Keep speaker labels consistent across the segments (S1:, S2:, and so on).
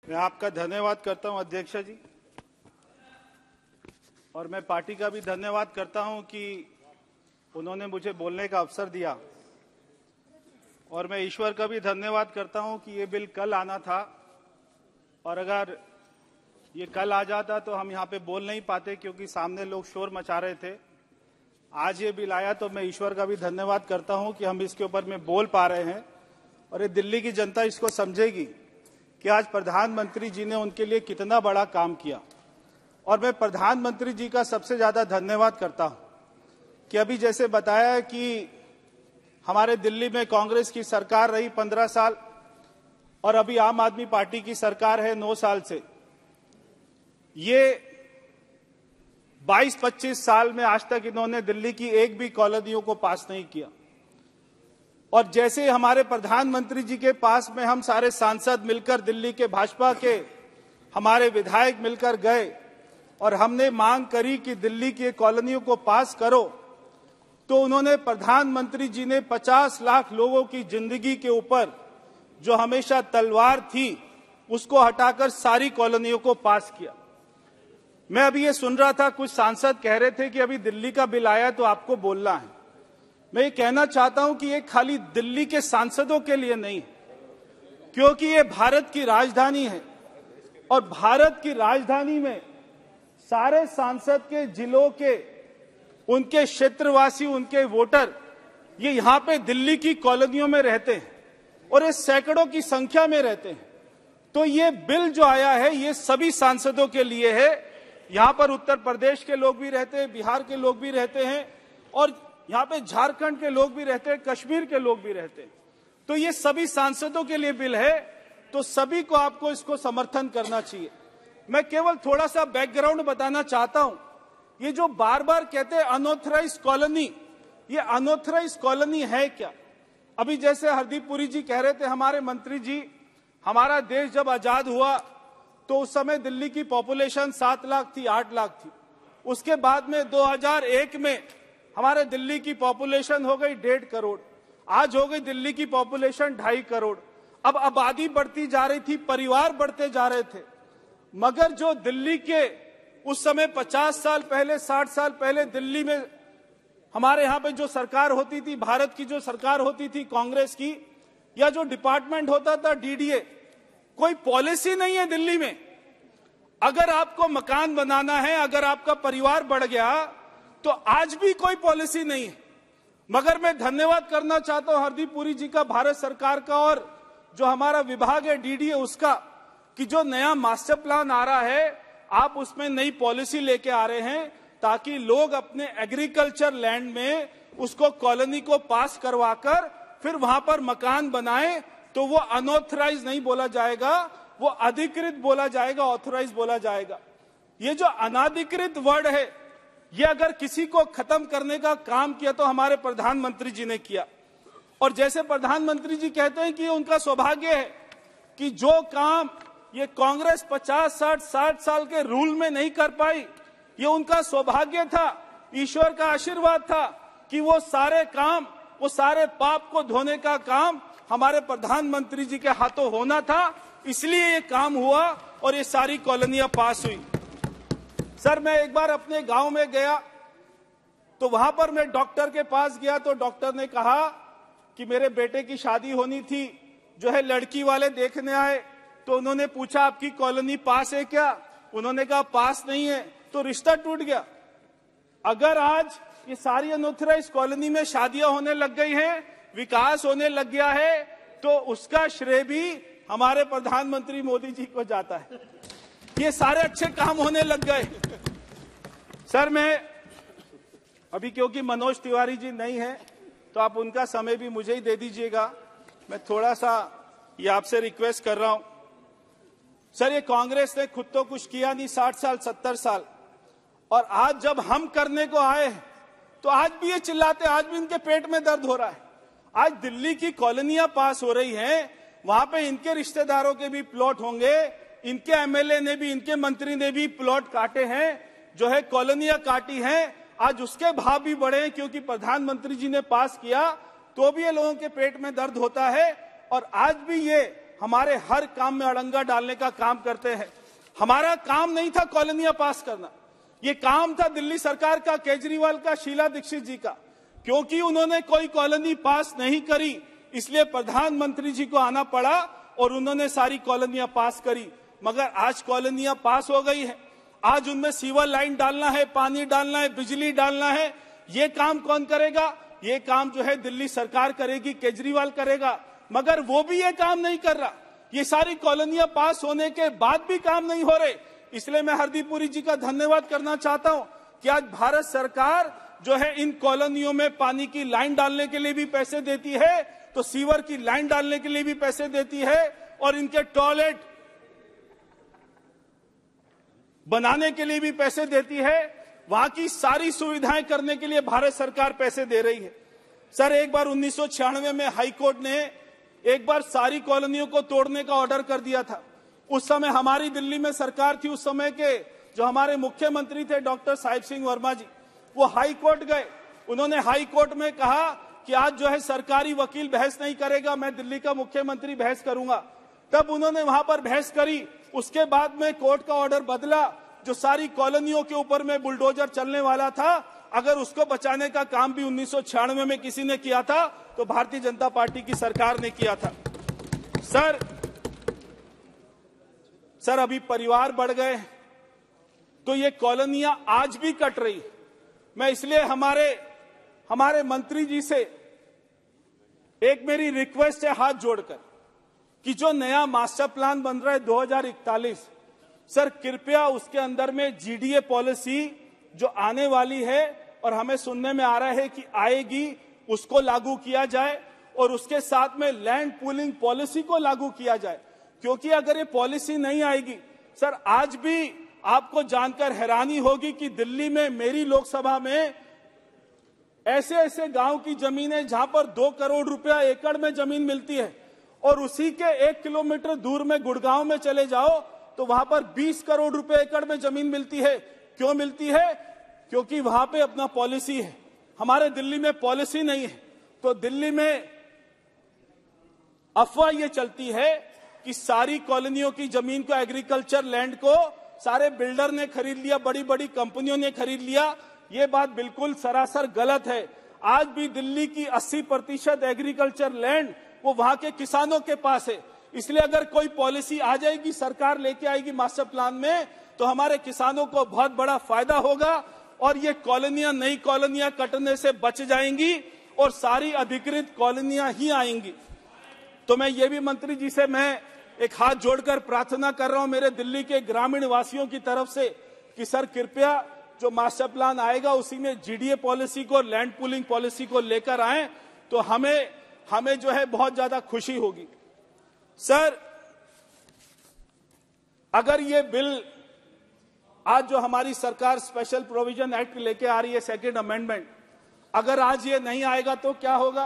S1: मैं आपका धन्यवाद करता हूं अध्यक्ष जी, और मैं पार्टी का भी धन्यवाद करता हूं कि उन्होंने मुझे बोलने का अवसर दिया, और मैं ईश्वर का भी धन्यवाद करता हूं कि ये बिल कल आना था, और अगर ये कल आ जाता तो हम यहाँ पे बोल नहीं पाते क्योंकि सामने लोग शोर मचा रहे थे। आज ये बिल आया तो मैं ईश्वर का भी धन्यवाद करता हूं कि हम इसके ऊपर में बोल पा रहे हैं, और ये दिल्ली की जनता इसको समझेगी कि आज प्रधानमंत्री जी ने उनके लिए कितना बड़ा काम किया। और मैं प्रधानमंत्री जी का सबसे ज्यादा धन्यवाद करता हूं कि अभी जैसे बताया कि हमारे दिल्ली में कांग्रेस की सरकार रही 15 साल, और अभी आम आदमी पार्टी की सरकार है 9 साल से। ये 22-25 साल में आज तक इन्होंने दिल्ली की एक भी कॉलोनियों को पास नहीं किया। और जैसे हमारे प्रधानमंत्री जी के पास में हम सारे सांसद मिलकर, दिल्ली के भाजपा के हमारे विधायक मिलकर गए और हमने मांग करी कि दिल्ली की कॉलोनियों को पास करो, तो उन्होंने, प्रधानमंत्री जी ने 50 लाख लोगों की जिंदगी के ऊपर जो हमेशा तलवार थी उसको हटाकर सारी कॉलोनियों को पास किया। मैं अभी ये सुन रहा था, कुछ सांसद कह रहे थे कि अभी दिल्ली का बिल आया तो आपको बोलना है। मैं ये कहना चाहता हूं कि ये खाली दिल्ली के सांसदों के लिए नहीं, क्योंकि ये भारत की राजधानी है, और भारत की राजधानी में सारे सांसद के जिलों के, उनके क्षेत्रवासी, उनके वोटर ये यहां पे दिल्ली की कॉलोनियों में रहते हैं, और ये सैकड़ों की संख्या में रहते हैं। तो ये बिल जो आया है ये सभी सांसदों के लिए है। यहां पर उत्तर प्रदेश के लोग भी रहते हैं, बिहार के लोग भी रहते हैं, और यहाँ पे झारखंड के लोग भी रहते हैं, कश्मीर के लोग भी रहते हैं। तो ये सभी सांसदों के लिए बिल है, तो सभी को आपको इसको समर्थन करना चाहिए। मैं केवल थोड़ा सा बैकग्राउंड बताना चाहता हूं। ये जो बार बार कहते हैं अनऑथराइज्ड कॉलोनी, ये अनऑथराइज्ड कॉलोनी है क्या? अभी जैसे हरदीप पुरी जी कह रहे थे, हमारे मंत्री जी, हमारा देश जब आजाद हुआ तो उस समय दिल्ली की पॉपुलेशन 7 लाख थी, 8 लाख थी। उसके बाद में 2001 में हमारे दिल्ली की पॉपुलेशन हो गई 1.5 करोड़, आज हो गई दिल्ली की पॉपुलेशन 2.5 करोड़। अब आबादी बढ़ती जा रही थी, परिवार बढ़ते जा रहे थे, मगर जो दिल्ली के उस समय 50 साल पहले, 60 साल पहले दिल्ली में हमारे यहाँ पे जो सरकार होती थी, भारत की जो सरकार होती थी कांग्रेस की, या जो डिपार्टमेंट होता था डीडीए, कोई पॉलिसी नहीं है दिल्ली में। अगर आपको मकान बनाना है, अगर आपका परिवार बढ़ गया तो आज भी कोई पॉलिसी नहीं है। मगर मैं धन्यवाद करना चाहता हूं हरदीप पुरी जी का, भारत सरकार का, और जो हमारा विभाग है डीडीए उसका, कि जो नया मास्टर प्लान आ रहा है आप उसमें नई पॉलिसी लेके आ रहे हैं, ताकि लोग अपने एग्रीकल्चर लैंड में उसको कॉलोनी को पास करवाकर फिर वहां पर मकान बनाएं। तो वो अनऑथराइज नहीं बोला जाएगा, वो अधिकृत बोला जाएगा, ऑथराइज बोला जाएगा। ये जो अनाधिकृत वर्ड है, ये अगर किसी को खत्म करने का काम किया तो हमारे प्रधानमंत्री जी ने किया। और जैसे प्रधानमंत्री जी कहते हैं कि उनका सौभाग्य है कि जो काम ये कांग्रेस 50-60 साल के रूल में नहीं कर पाई, ये उनका सौभाग्य था, ईश्वर का आशीर्वाद था कि वो सारे काम, वो सारे पाप को धोने का काम हमारे प्रधानमंत्री जी के हाथों होना था, इसलिए ये काम हुआ और ये सारी कॉलोनियां पास हुई। सर, मैं एक बार अपने गांव में गया तो वहां पर मैं डॉक्टर के पास गया, तो डॉक्टर ने कहा कि मेरे बेटे की शादी होनी थी, जो है लड़की वाले देखने आए, तो उन्होंने पूछा आपकी कॉलोनी पास है क्या? उन्होंने कहा पास नहीं है, तो रिश्ता टूट गया। अगर आज ये सारी अनऑथराइज्ड कॉलोनी में शादियां होने लग गई हैं, विकास होने लग गया है, तो उसका श्रेय भी हमारे प्रधानमंत्री मोदी जी को जाता है। ये सारे अच्छे काम होने लग गए। सर, मैं अभी, क्योंकि मनोज तिवारी जी नहीं है तो आप उनका समय भी मुझे ही दे दीजिएगा, मैं थोड़ा सा ये आपसे रिक्वेस्ट कर रहा हूं। सर, ये कांग्रेस ने खुद तो कुछ किया नहीं 60 साल 70 साल, और आज जब हम करने को आए हैं तो आज भी ये चिल्लाते, आज भी इनके पेट में दर्द हो रहा है। आज दिल्ली की कॉलोनियां पास हो रही हैं, वहां पे इनके रिश्तेदारों के भी प्लॉट होंगे, इनके एमएलए ने भी, इनके मंत्री ने भी प्लॉट काटे हैं, जो है कॉलोनियां काटी हैं। आज उसके भाव भी बढ़े हैं क्योंकि प्रधानमंत्री जी ने पास किया, तो भी ये लोगों के पेट में दर्द होता है। और आज भी ये हमारे हर काम में अड़ंगा डालने का काम करते हैं। हमारा काम नहीं था कॉलोनियां पास करना, ये काम था दिल्ली सरकार का, केजरीवाल का, शीला दीक्षित जी का। क्योंकि उन्होंने कोई कॉलोनी पास नहीं करी, इसलिए प्रधानमंत्री जी को आना पड़ा और उन्होंने सारी कॉलोनियां पास करी। मगर आज कॉलोनियां पास हो गई है, आज उनमें सीवर लाइन डालना है, पानी डालना है, बिजली डालना है। ये काम कौन करेगा? ये काम जो है दिल्ली सरकार करेगी, केजरीवाल करेगा। मगर वो भी ये काम नहीं कर रहा। ये सारी कॉलोनियां पास होने के बाद भी काम नहीं हो रहे। इसलिए मैं हरदीप पुरी जी का धन्यवाद करना चाहता हूं कि आज भारत सरकार जो है इन कॉलोनियों में पानी की लाइन डालने के लिए भी पैसे देती है, तो सीवर की लाइन डालने के लिए भी पैसे देती है, और इनके टॉयलेट बनाने के लिए भी पैसे देती है। वहां की सारी सुविधाएं करने के लिए भारत सरकार पैसे दे रही है। सर, एक बार 1996 में हाईकोर्ट ने एक बार सारी कॉलोनियों को तोड़ने का ऑर्डर कर दिया था। उस समय हमारी दिल्ली में सरकार थी, उस समय के जो हमारे मुख्यमंत्री थे डॉक्टर साहिब सिंह वर्मा जी, वो हाई कोर्ट गए। उन्होंने हाई कोर्ट में कहा कि आज जो है सरकारी वकील बहस नहीं करेगा, मैं दिल्ली का मुख्यमंत्री बहस करूंगा। तब उन्होंने वहां पर बहस करी। उसके बाद में कोर्ट का ऑर्डर बदला। जो सारी कॉलोनियों के ऊपर में बुलडोजर चलने वाला था, अगर उसको बचाने का काम भी 1996 में किसी ने किया था तो भारतीय जनता पार्टी की सरकार ने किया था। सर अभी परिवार बढ़ गए तो ये कॉलोनियां आज भी कट रही। मैं इसलिए हमारे मंत्री जी से एक मेरी रिक्वेस्ट है हाथ जोड़कर कि जो नया मास्टर प्लान बन रहा है 2041, सर कृपया उसके अंदर में जीडीए पॉलिसी जो आने वाली है और हमें सुनने में आ रहा है कि आएगी, उसको लागू किया जाए और उसके साथ में लैंड पूलिंग पॉलिसी को लागू किया जाए। क्योंकि अगर ये पॉलिसी नहीं आएगी, सर आज भी आपको जानकर हैरानी होगी कि दिल्ली में मेरी लोकसभा में ऐसे ऐसे गांव की जमीनें जहां पर 2 करोड़ रुपया एकड़ में जमीन मिलती है, और उसी के 1 किलोमीटर दूर में गुड़गांव में चले जाओ तो वहां पर 20 करोड़ रुपए एकड़ में जमीन मिलती है। क्यों मिलती है? क्योंकि वहां पे अपना पॉलिसी है। हमारे दिल्ली में पॉलिसी नहीं है। तो दिल्ली में अफवाह ये चलती है कि सारी कॉलोनियों की जमीन को, एग्रीकल्चर लैंड को सारे बिल्डर ने खरीद लिया, बड़ी बड़ी कंपनियों ने खरीद लिया। ये बात बिल्कुल सरासर गलत है। आज भी दिल्ली की 80% एग्रीकल्चर लैंड वो वहां के किसानों के पास है। इसलिए अगर कोई पॉलिसी आ जाएगी, सरकार लेके आएगी मास्टर प्लान में, तो हमारे किसानों को बहुत बड़ा फायदा होगा और ये कॉलोनियां, नई कॉलोनियां कटने से बच जाएंगी और सारी अधिकृत कॉलोनियां ही आएंगी। तो मैं ये भी मंत्री जी से मैं एक हाथ जोड़कर प्रार्थना कर रहा हूं मेरे दिल्ली के ग्रामीण वासियों की तरफ से कि सर कृपया जो मास्टर प्लान आएगा उसी में जीडीए पॉलिसी को, लैंड पूलिंग पॉलिसी को लेकर आए तो हमें जो है बहुत ज्यादा खुशी होगी। सर अगर ये बिल आज जो हमारी सरकार स्पेशल प्रोविजन एक्ट लेके आ रही है, सेकंड अमेंडमेंट, अगर आज ये नहीं आएगा तो क्या होगा?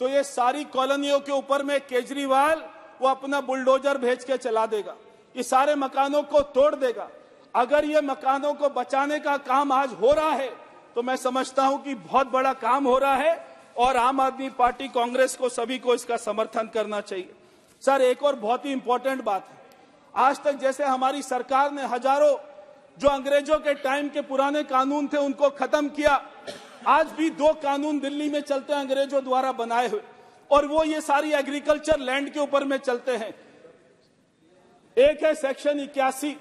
S1: तो ये सारी कॉलोनियों के ऊपर में केजरीवाल वो अपना बुलडोजर भेज के चला देगा, ये सारे मकानों को तोड़ देगा। अगर ये मकानों को बचाने का काम आज हो रहा है तो मैं समझता हूं कि बहुत बड़ा काम हो रहा है और आम आदमी पार्टी, कांग्रेस को, सभी को इसका समर्थन करना चाहिए। सर एक और बहुत ही इंपॉर्टेंट बात है, आज तक जैसे हमारी सरकार ने हजारों जो अंग्रेजों के टाइम के पुराने कानून थे उनको खत्म किया, आज भी 2 कानून दिल्ली में चलते हैं अंग्रेजों द्वारा बनाए हुए, और वो ये सारी एग्रीकल्चर लैंड के ऊपर में चलते हैं। एक है सेक्शन 81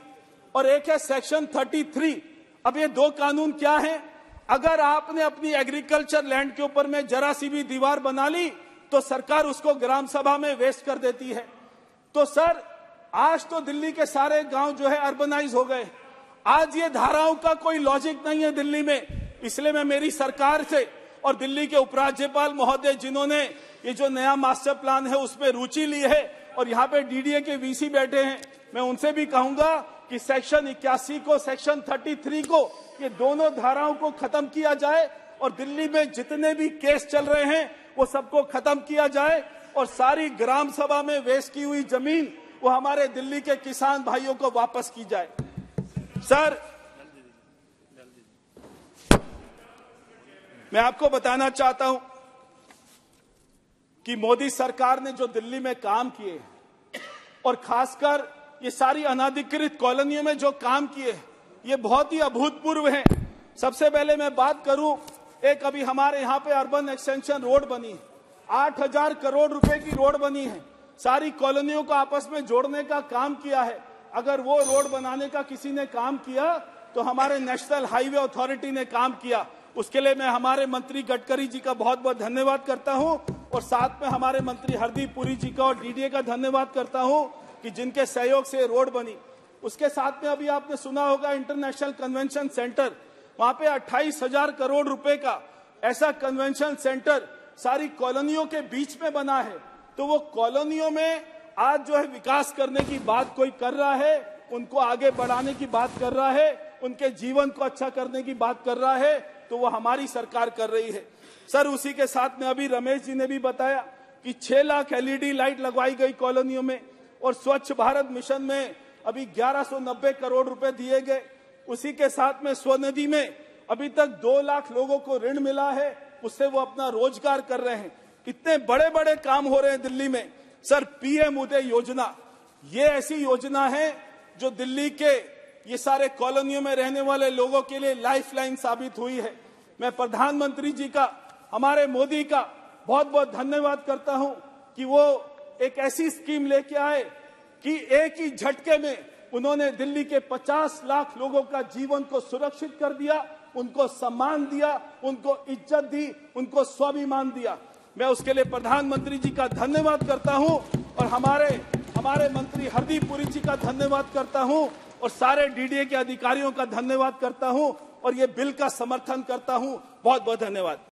S1: और एक है सेक्शन 33। अब ये 2 कानून क्या हैं? अगर आपने अपनी एग्रीकल्चर लैंड के ऊपर में जरा सी भी दीवार बना ली तो सरकार उसको ग्राम सभा में वेस्ट कर देती है। तो सर आज तो दिल्ली के सारे गांव जो है अर्बनाइज हो गए। आज ये धाराओं का कोई लॉजिक नहीं है दिल्ली में। इसलिए मैं मेरी सरकार से और दिल्ली के उपराज्यपाल महोदय जिन्होंने ये जो नया मास्टर प्लान है उसमें रुचि ली है और यहाँ पे डीडीए के वीसी बैठे हैं, मैं उनसे भी कहूंगा कि सेक्शन 81 को, सेक्शन 33 को, ये दोनों धाराओं को खत्म किया जाए और दिल्ली में जितने भी केस चल रहे हैं वो सबको खत्म किया जाए और सारी ग्राम सभा में वेस्ट की हुई जमीन वो हमारे दिल्ली के किसान भाइयों को वापस की जाए। सर मैं आपको बताना चाहता हूं कि मोदी सरकार ने जो दिल्ली में काम किए, और खासकर ये सारी अनाधिकृत कॉलोनियों में जो काम किए ये बहुत ही अभूतपूर्व हैं। सबसे पहले मैं बात करूं, एक अभी हमारे यहाँ पे अर्बन एक्सटेंशन रोड बनी है, 8,000 करोड़ रुपए की रोड बनी है, सारी कॉलोनियों को आपस में जोड़ने का काम किया है। अगर वो रोड बनाने का किसी ने काम किया तो हमारे नेशनल हाईवे अथॉरिटी ने काम किया। उसके लिए मैं हमारे मंत्री गडकरी जी का बहुत बहुत धन्यवाद करता हूं और साथ में हमारे मंत्री हरदीप पुरी जी का और डीडीए का धन्यवाद करता हूं कि जिनके सहयोग से रोड बनी। उसके साथ में अभी आपने सुना होगा इंटरनेशनल कन्वेंशन सेंटर, वहां पे 28,000 करोड़ रुपए का ऐसा कन्वेंशन सेंटर सारी कॉलोनियों के बीच में बना है। तो वो कॉलोनियों में आज जो है विकास करने की बात कोई कर रहा है, उनको आगे बढ़ाने की बात कर रहा है, उनके जीवन को अच्छा करने की बात कर रहा है, तो वो हमारी सरकार कर रही है। सर, उसी के साथ में अभी रमेश जी ने भी बताया कि 6 लाख LED लाइट लगवाई गई कॉलोनियों में और स्वच्छ भारत मिशन में अभी 1190 करोड़ रुपए दिए गए। उसी के साथ में स्वनिधि में अभी तक 2 लाख लोगों को ऋण मिला है, उससे वो अपना रोजगार कर रहे हैं। कितने बड़े बड़े काम हो रहे हैं दिल्ली में। सर, PM उदय योजना, ये ऐसी योजना है जो दिल्ली के ये सारे कॉलोनियों में रहने वाले लोगों के लिए लाइफलाइन साबित हुई है। मैं प्रधानमंत्री जी का, हमारे मोदी का बहुत बहुत धन्यवाद करता हूं कि वो एक ऐसी स्कीम लेके आए कि एक ही झटके में उन्होंने दिल्ली के 50 लाख लोगों का जीवन को सुरक्षित कर दिया, उनको सम्मान दिया, उनको इज्जत दी, उनको स्वाभिमान दिया। मैं उसके लिए प्रधानमंत्री जी का धन्यवाद करता हूं और हमारे मंत्री हरदीप पुरी जी का धन्यवाद करता हूं और सारे डीडीए के अधिकारियों का धन्यवाद करता हूं और ये बिल का समर्थन करता हूं। बहुत बहुत धन्यवाद।